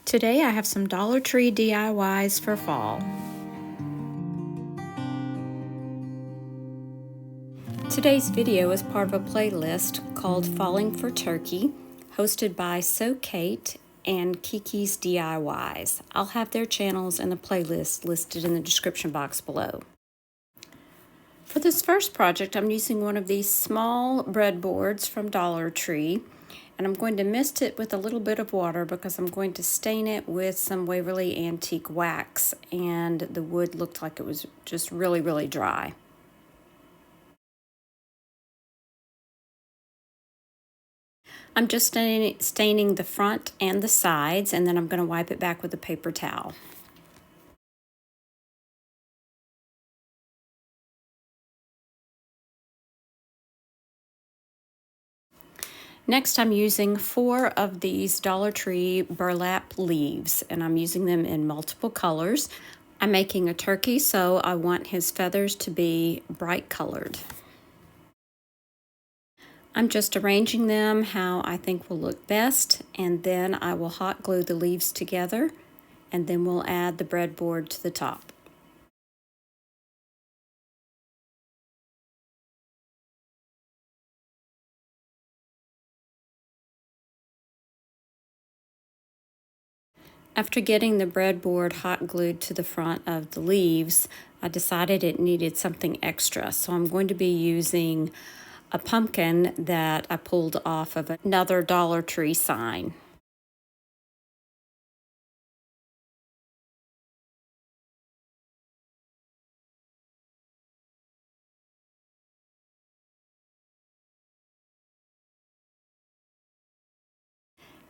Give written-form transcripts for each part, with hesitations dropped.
Today I have some Dollar Tree DIYs for fall. Today's video is part of a playlist called Falling for Turkey, hosted by So Kate and Kiki's DIYs. I'll have their channels and the playlist listed in the description box below. For this first project, I'm using one of these small breadboards from Dollar Tree, and I'm going to mist it with a little bit of water because I'm going to stain it with some Waverly Antique wax, and the wood looked like it was just really dry. I'm just staining the front and the sides, and then I'm going to wipe it back with a paper towel. Next, I'm using 4 of these Dollar Tree burlap leaves, and I'm using them in multiple colors. I'm making a turkey, so I want his feathers to be bright colored. I'm just arranging them how I think will look best, and then I will hot glue the leaves together, and then we'll add the breadboard to the top. After getting the breadboard hot glued to the front of the leaves, I decided it needed something extra. So I'm going to be using a pumpkin that I pulled off of another Dollar Tree sign.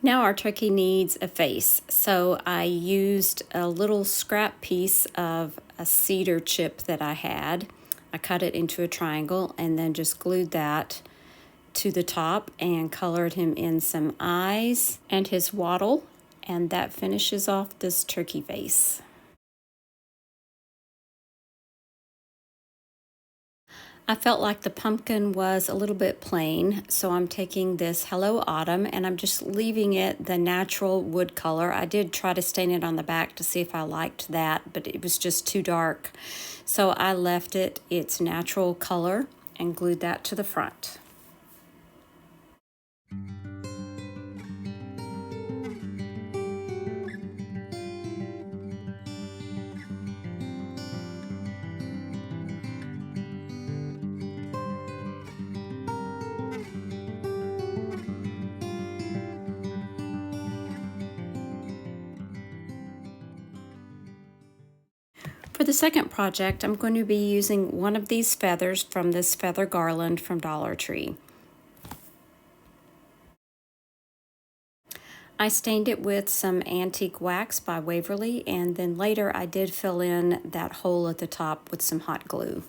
Now our turkey needs a face, so I used a little scrap piece of a cedar chip that I had. I cut it into a triangle and then just glued that to the top and colored him in some eyes and his wattle, and that finishes off this turkey face. I felt like the pumpkin was a little bit plain, so I'm taking this Hello Autumn and I'm just leaving it the natural wood color. I did try to stain it on the back to see if I liked that, but it was just too dark. So I left it its natural color and glued that to the front. For the second project, I'm going to be using one of these feathers from this feather garland from Dollar Tree. I stained it with some antique wax by Waverly, and then later I did fill in that hole at the top with some hot glue.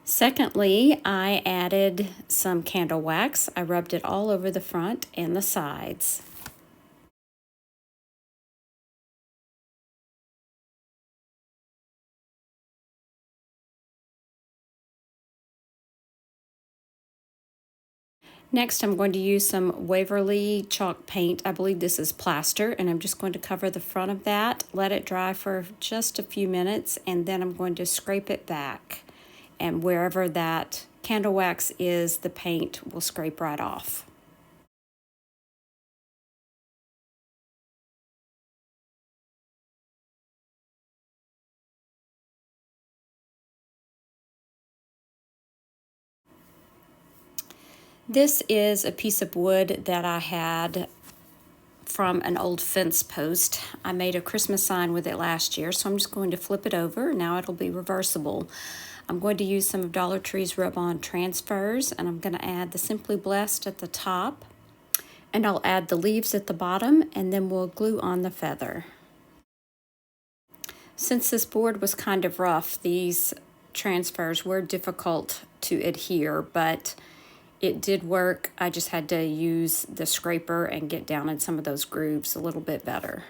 Secondly, I added some candle wax. I rubbed it all over the front and the sides. Next, I'm going to use some Waverly chalk paint. I believe this is plaster, and I'm just going to cover the front of that, let it dry for just a few minutes, and then I'm going to scrape it back. And wherever that candle wax is, the paint will scrape right off. This is a piece of wood that I had from an old fence post. I made a Christmas sign with it last year, so I'm just going to flip it over. Now it'll be reversible. I'm going to use some of Dollar Tree's rub-on transfers, and I'm going to add the Simply Blessed at the top, and I'll add the leaves at the bottom, and then we'll glue on the feather. Since this board was kind of rough, these transfers were difficult to adhere, but it did work. I just had to use the scraper and get down in some of those grooves a little bit better.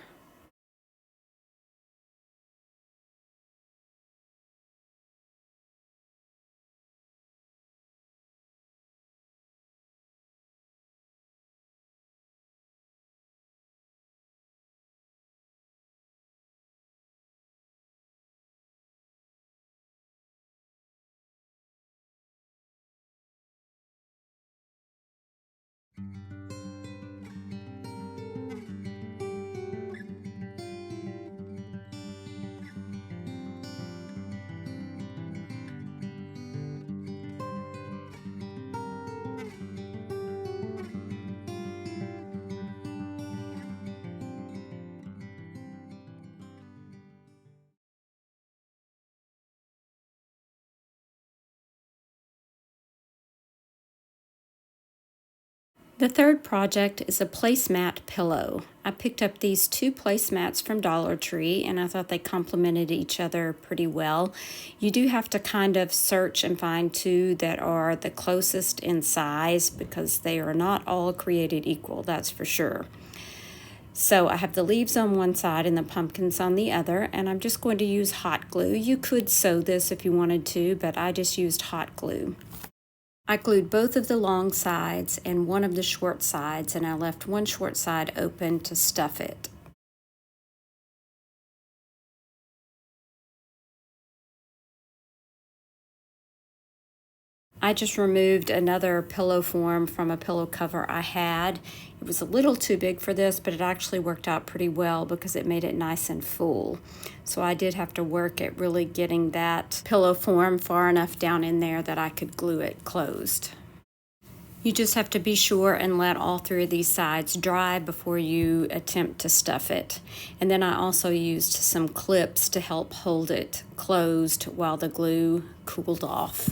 The third project is a placemat pillow. I picked up these two placemats from Dollar Tree and I thought they complemented each other pretty well. You do have to kind of search and find two that are the closest in size because they are not all created equal, that's for sure. So I have the leaves on one side and the pumpkins on the other, and I'm just going to use hot glue. You could sew this if you wanted to, but I just used hot glue. I glued both of the long sides and one of the short sides, and I left one short side open to stuff it. I just removed another pillow form from a pillow cover I had. It was a little too big for this, but it actually worked out pretty well because it made it nice and full. So I did have to work at really getting that pillow form far enough down in there that I could glue it closed. You just have to be sure and let all three of these sides dry before you attempt to stuff it. And then I also used some clips to help hold it closed while the glue cooled off.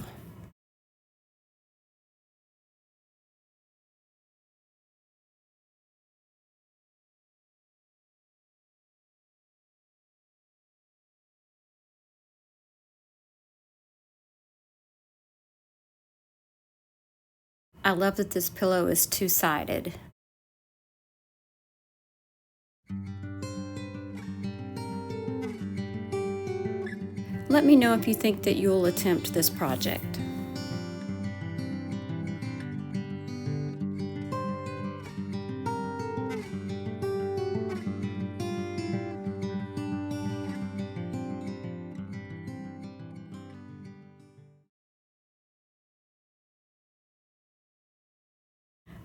I love that this pillow is two-sided. Let me know if you think that you'll attempt this project.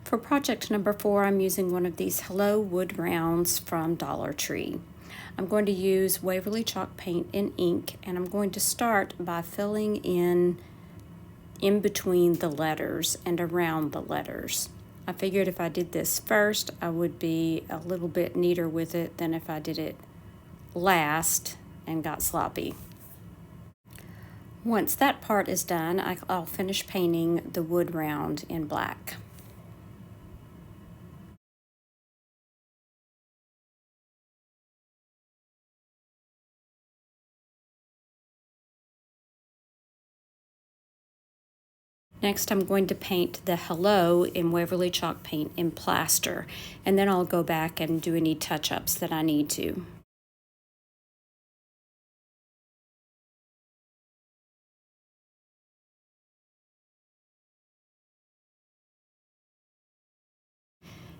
For project number 4, I'm using one of these Hello Wood rounds from Dollar Tree. I'm going to use Waverly chalk paint and ink, and I'm going to start by filling in between the letters and around the letters. I figured if I did this first, I would be a little bit neater with it than if I did it last and got sloppy. Once that part is done, I'll finish painting the wood round in black. Next, I'm going to paint the hello in Waverly chalk paint in plaster, and then I'll go back and do any touch-ups that I need to.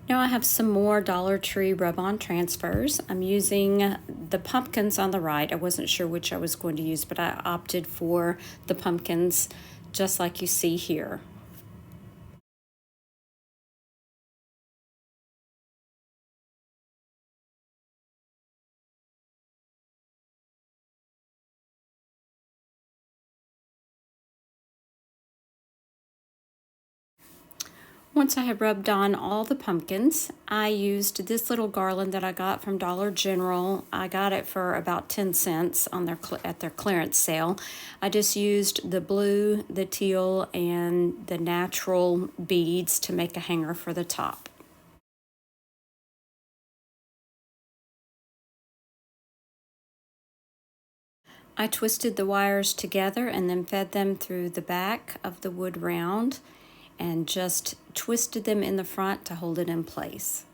Now I have some more Dollar Tree rub-on transfers. I'm using the pumpkins on the right. I wasn't sure which I was going to use, but I opted for the pumpkins just like you see here. Once I had rubbed on all the pumpkins, I used this little garland that I got from Dollar General. I got it for about 10 cents on at their clearance sale. I just used the blue, the teal, and the natural beads to make a hanger for the top. I twisted the wires together and then fed them through the back of the wood round and just twisted them in the front to hold it in place.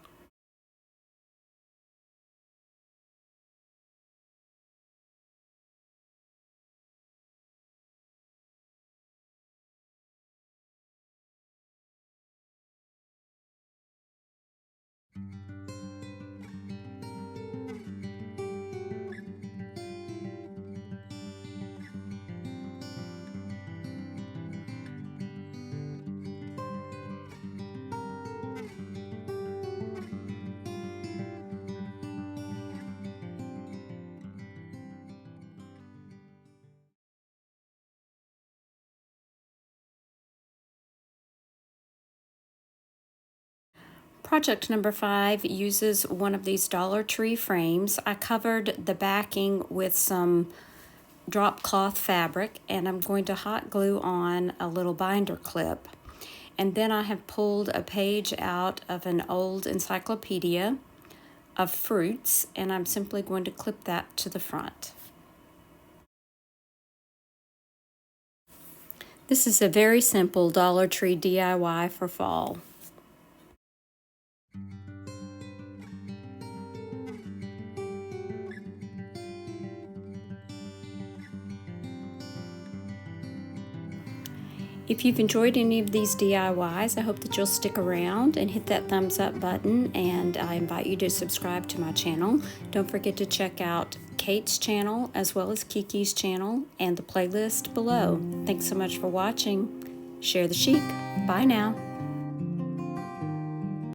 Project number 5 uses one of these Dollar Tree frames. I covered the backing with some drop cloth fabric, and I'm going to hot glue on a little binder clip. And then I have pulled a page out of an old encyclopedia of fruits, and I'm simply going to clip that to the front. This is a very simple Dollar Tree DIY for fall. If you've enjoyed any of these DIYs, I hope that you'll stick around and hit that thumbs up button, and I invite you to subscribe to my channel. Don't forget to check out Kate's channel as well as Kiki's channel and the playlist below. Thanks so much for watching. Share the chic. Bye now.